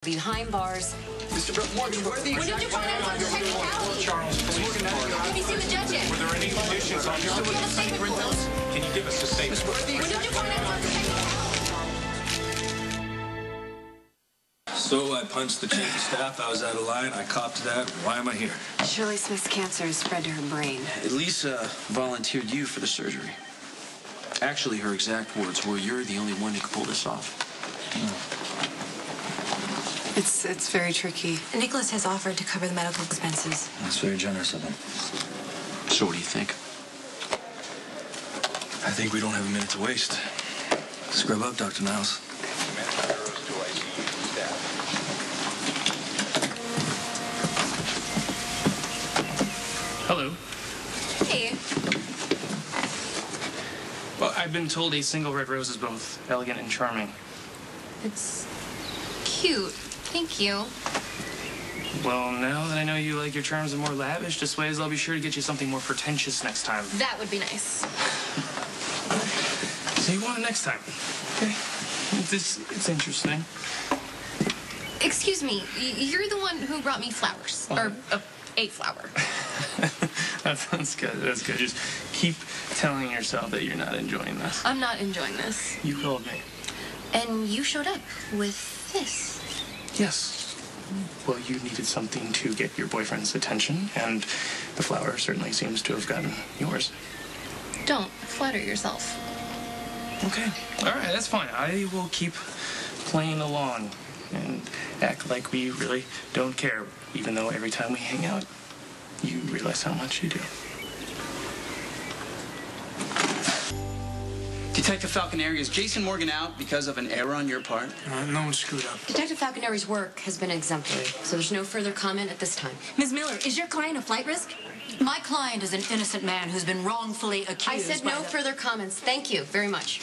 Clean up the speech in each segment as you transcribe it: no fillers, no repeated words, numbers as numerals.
behind bars. Mr. Morgan, what are the When did you find out about the technicality? Charles, Have you seen the judges? Were there any conditions on your Statement, please. Can you give us a statement? When did you find out about the technicality? So I punched the chief of staff. I was out of line. I copped that. Why am I here? Shirley Smith's cancer has spread to her brain. Lisa volunteered you for the surgery. Actually, her exact words were, "You're the only one who can pull this off." It's very tricky. Nicholas has offered to cover the medical expenses. That's very generous of him. So what do you think? I think we don't have a minute to waste. Scrub up, Dr. Niles. Hello. Hey. Well, I've been told a single red rose is both elegant and charming. It's cute. Thank you. Well, now that I know you like your charms are more lavish displays, I'll be sure to get you something more pretentious next time. That would be nice. So you want it next time? Okay. It's interesting. Excuse me, you're the one who brought me flowers. Or a flower. That's good. That's good. Just keep telling yourself that you're not enjoying this. I'm not enjoying this. You called me. And you showed up with this. Yes. Well, you needed something to get your boyfriend's attention, and the flower certainly seems to have gotten yours. Don't flatter yourself. Okay. All right, that's fine. I will keep playing along and act like we really don't care, even though every time we hang out, you realize how much you do. Detective Falconeri, is Jason Morgan out because of an error on your part? No one screwed up. Detective Falconeri's work has been exemplary, so there's no further comment at this time. Ms. Miller, is your client a flight risk? My client is an innocent man who's been wrongfully accused. I said no further comments. Thank you very much.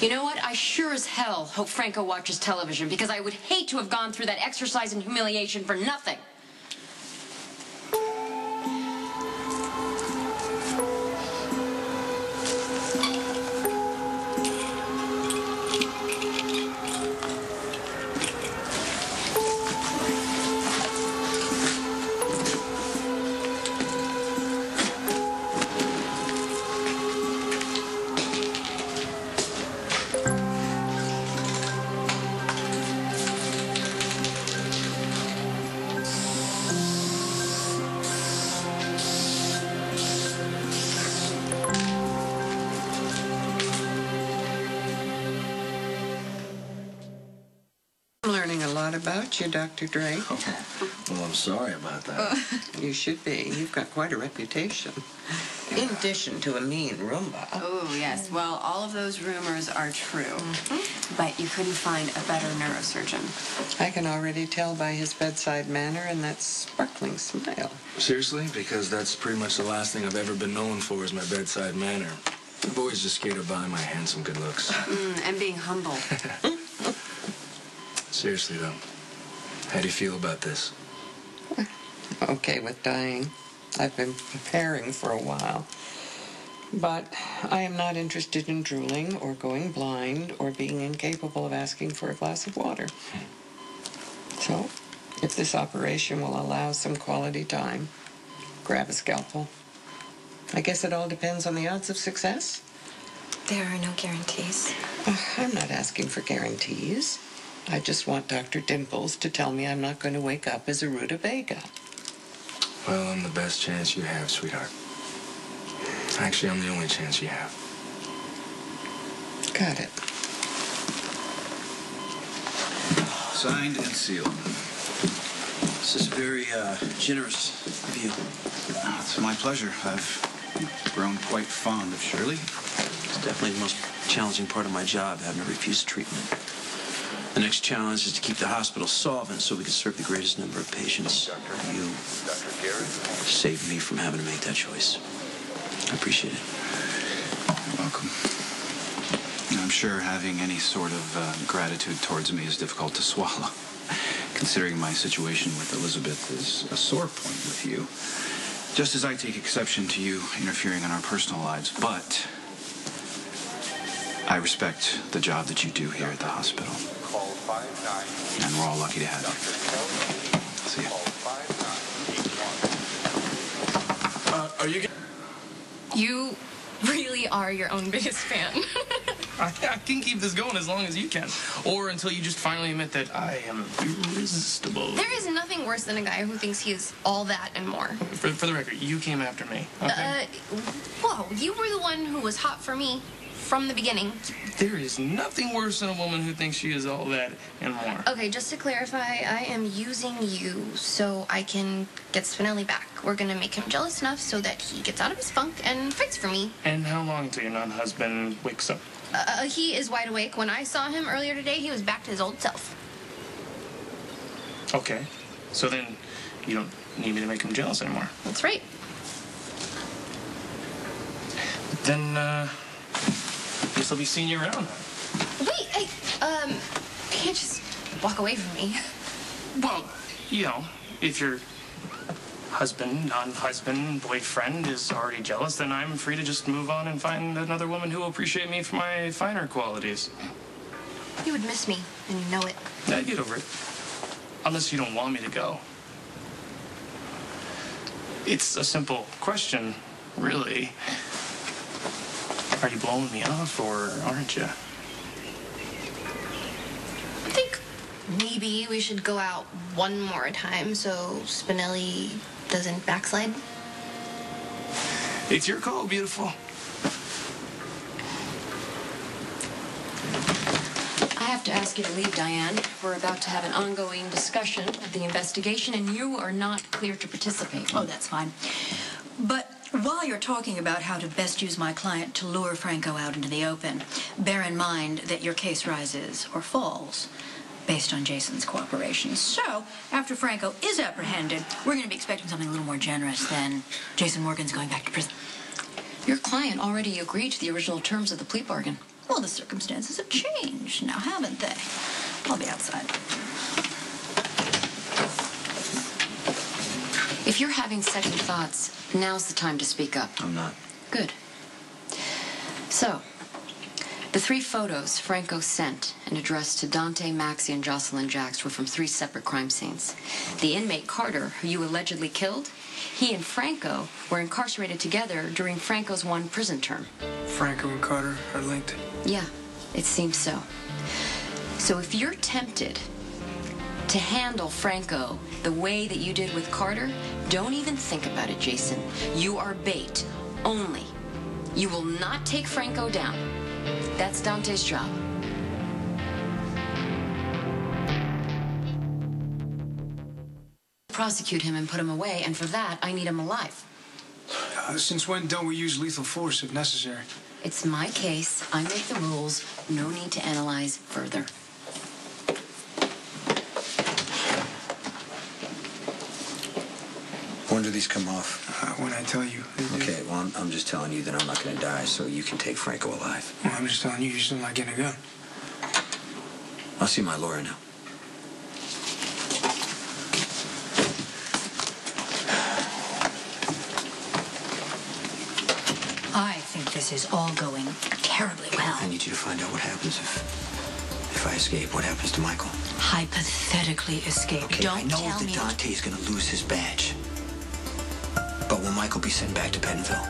You know what? I sure as hell hope Franco watches television, because I would hate to have gone through that exercise in humiliation for nothing. I'm learning a lot about you, Dr. Drake. Oh, well, I'm sorry about that. You should be. You've got quite a reputation. In addition to a mean Roomba. Oh, yes. Well, all of those rumors are true. But you couldn't find a better neurosurgeon. I can already tell by his bedside manner and that sparkling smile. Seriously? Because that's pretty much the last thing I've ever been known for is my bedside manner. I've always just skated by my handsome good looks. And being humble. Seriously, though, how do you feel about this? Okay with dying. I've been preparing for a while. But I am not interested in drooling or going blind or being incapable of asking for a glass of water. So, if this operation will allow some quality time, grab a scalpel. I guess it all depends on the odds of success. There are no guarantees. I'm not asking for guarantees. I just want Dr. Dimples to tell me I'm not going to wake up as a rutabaga. Well, I'm the best chance you have, sweetheart. Actually, I'm the only chance you have. Got it. Signed and sealed. This is very generous of you. It's my pleasure. I've grown quite fond of Shirley. It's definitely the most challenging part of my job, having to refuse treatment. The next challenge is to keep the hospital solvent so we can serve the greatest number of patients. You saved me from having to make that choice. I appreciate it. You're welcome. I'm sure having any sort of gratitude towards me is difficult to swallow, considering my situation with Elizabeth is a sore point with you. Just as I take exception to you interfering in our personal lives, but I respect the job that you do here at the hospital. Call 59. And we're all lucky to have you. See ya. Are you... You really are your own biggest fan. I can keep this going as long as you can. Or until you just finally admit that I am irresistible. There is nothing worse than a guy who thinks he is all that and more. For the record, you came after me. Okay? Well, you were the one who was hot for me from the beginning. There is nothing worse than a woman who thinks she is all that and more. Okay, just to clarify, I am using you so I can get Spinelli back. We're gonna make him jealous enough so that he gets out of his funk and fights for me. And how long until your non-husband wakes up? He is wide awake. When I saw him earlier today, he was back to his old self. Okay. So then you don't need me to make him jealous anymore. That's right. Then, guess I'll be seeing you around. Wait, you can't just walk away from me. Well, you know, if your husband, non-husband, boyfriend is already jealous, then I'm free to just move on and find another woman who will appreciate me for my finer qualities. You would miss me, and you know it. Yeah, get over it. Unless you don't want me to go. It's a simple question, really. Are you blowing me off, or aren't you? I think maybe we should go out one more time so Spinelli doesn't backslide. It's your call, beautiful. I have to ask you to leave, Diane. We're about to have an ongoing discussion of the investigation, and you are not clear to participate. Oh, that's fine. But while you're talking about how to best use my client to lure Franco out into the open, bear in mind that your case rises or falls based on Jason's cooperation. So, after Franco is apprehended, we're going to be expecting something a little more generous than Jason Morgan's going back to prison. Your client already agreed to the original terms of the plea bargain. Well, the circumstances have changed now, haven't they? I'll be outside. If you're having second thoughts, now's the time to speak up. I'm not. Good. So, the 3 photos Franco sent and addressed to Dante, Maxie, and Jocelyn Jacks were from 3 separate crime scenes. The inmate Carter, who you allegedly killed, he and Franco were incarcerated together during Franco's 1 prison term. Franco and Carter are linked? Yeah, it seems so. So if you're tempted to handle Franco the way that you did with Carter, don't even think about it, Jason. You are bait only. You will not take Franco down. That's Dante's job. Prosecute him and put him away, and for that, I need him alive. Since when don't we use lethal force if necessary? It's my case. I make the rules. No need to analyze further. When do these come off? When I tell you. Okay, well, I'm just telling you that I'm not going to die, so you can take Franco alive. Well, I'm just telling you, you're still not getting a gun. I'll see my lawyer now. I think this is all going terribly well. I need you to find out what happens if I escape. What happens to Michael? Hypothetically escape. Okay, Don't I know tell that me. Dante is going to lose his badge. But will Michael be sent back to Penville?